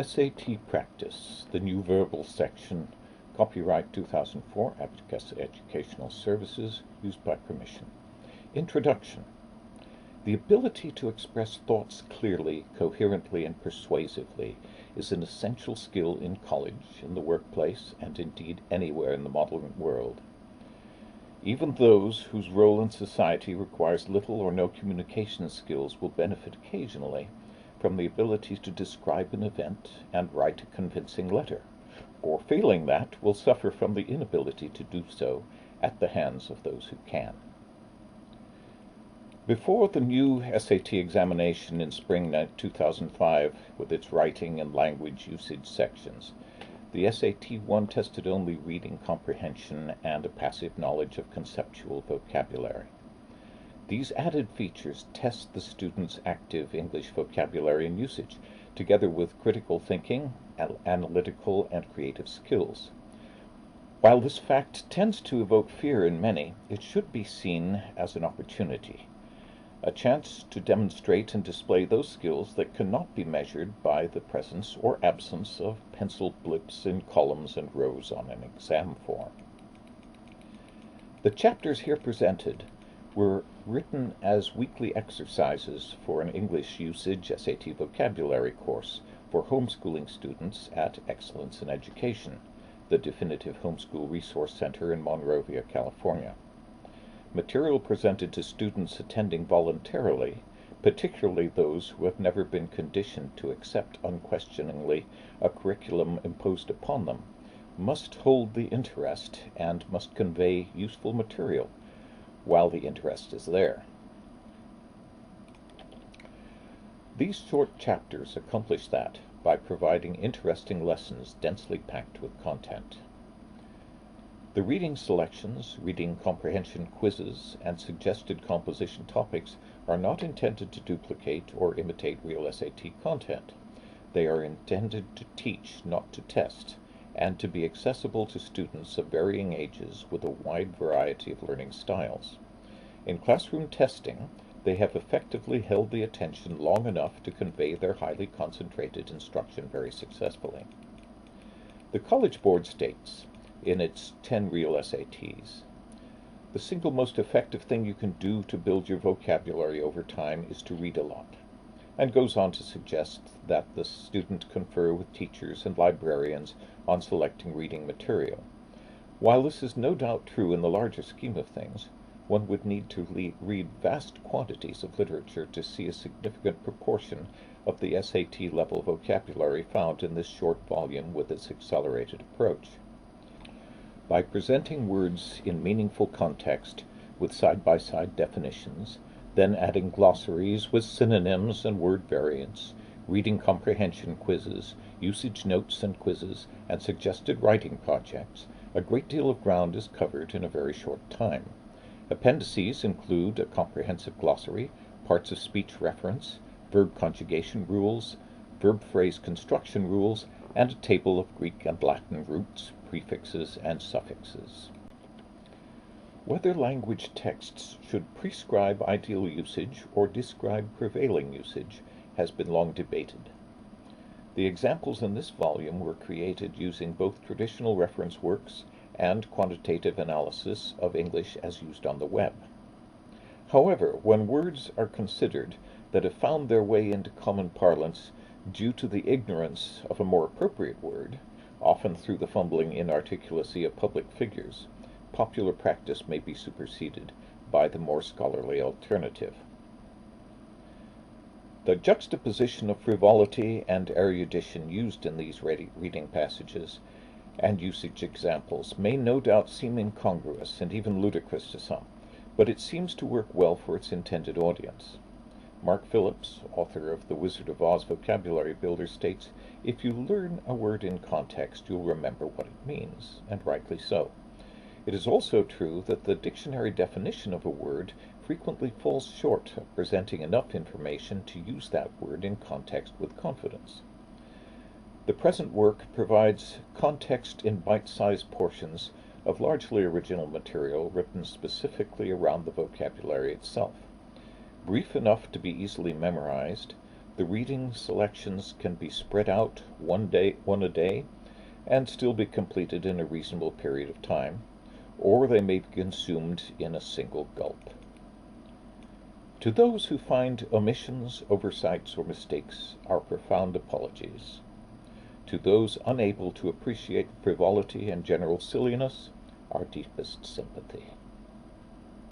SAT Practice, the new verbal section, copyright 2004, Abacus Educational Services, used by permission. Introduction. The ability to express thoughts clearly, coherently, and persuasively is an essential skill in college, in the workplace, and indeed anywhere in the modern world. Even those whose role in society requires little or no communication skills will benefit occasionally from the ability to describe an event and write a convincing letter, or failing that, will suffer from the inability to do so at the hands of those who can. Before the new SAT examination in spring 2005, with its writing and language usage sections, the SAT-1 tested only reading comprehension and a passive knowledge of conceptual vocabulary. These added features test the student's active English vocabulary and usage, together with critical thinking, analytical, and creative skills. While this fact tends to evoke fear in many, it should be seen as an opportunity, a chance to demonstrate and display those skills that cannot be measured by the presence or absence of pencil blips in columns and rows on an exam form. The chapters here presented were written as weekly exercises for an English usage SAT vocabulary course for homeschooling students at Excellence in Education, the Definitive Homeschool Resource Center in Monrovia, California. Material presented to students attending voluntarily, particularly those who have never been conditioned to accept unquestioningly a curriculum imposed upon them, must hold the interest and must convey useful material while the interest is there. These short chapters accomplish that by providing interesting lessons densely packed with content. The reading selections, reading comprehension quizzes, and suggested composition topics are not intended to duplicate or imitate real SAT content. They are intended to teach, not to test, and to be accessible to students of varying ages with a wide variety of learning styles. In classroom testing, they have effectively held the attention long enough to convey their highly concentrated instruction very successfully. The College Board states, in its 10 real SATs, the single most effective thing you can do to build your vocabulary over time is to read a lot, and goes on to suggest that the student confer with teachers and librarians on selecting reading material. While this is no doubt true in the larger scheme of things, one would need to read vast quantities of literature to see a significant proportion of the SAT level vocabulary found in this short volume with its accelerated approach. By presenting words in meaningful context with side-by-side definitions, then adding glossaries with synonyms and word variants, reading comprehension quizzes, usage notes and quizzes, and suggested writing projects, a great deal of ground is covered in a very short time. Appendices include a comprehensive glossary, parts of speech reference, verb conjugation rules, verb phrase construction rules, and a table of Greek and Latin roots, prefixes, and suffixes. Whether language texts should prescribe ideal usage or describe prevailing usage has been long debated. The examples in this volume were created using both traditional reference works and quantitative analysis of English as used on the web. However, when words are considered that have found their way into common parlance due to the ignorance of a more appropriate word, often through the fumbling inarticulacy of public figures, popular practice may be superseded by the more scholarly alternative. The juxtaposition of frivolity and erudition used in these reading passages and usage examples may no doubt seem incongruous and even ludicrous to some, but it seems to work well for its intended audience. Mark Phillips, author of The Wizard of Oz Vocabulary Builder, states, "If you learn a word in context, you'll remember what it means, and rightly so." It is also true that the dictionary definition of a word frequently falls short of presenting enough information to use that word in context with confidence. The present work provides context in bite-sized portions of largely original material written specifically around the vocabulary itself. Brief enough to be easily memorized, The reading selections can be spread out one a day, and still be completed in a reasonable period of time, or they may be consumed in a single gulp. To those who find omissions, oversights, or mistakes, our profound apologies. To those unable to appreciate frivolity and general silliness, our deepest sympathy.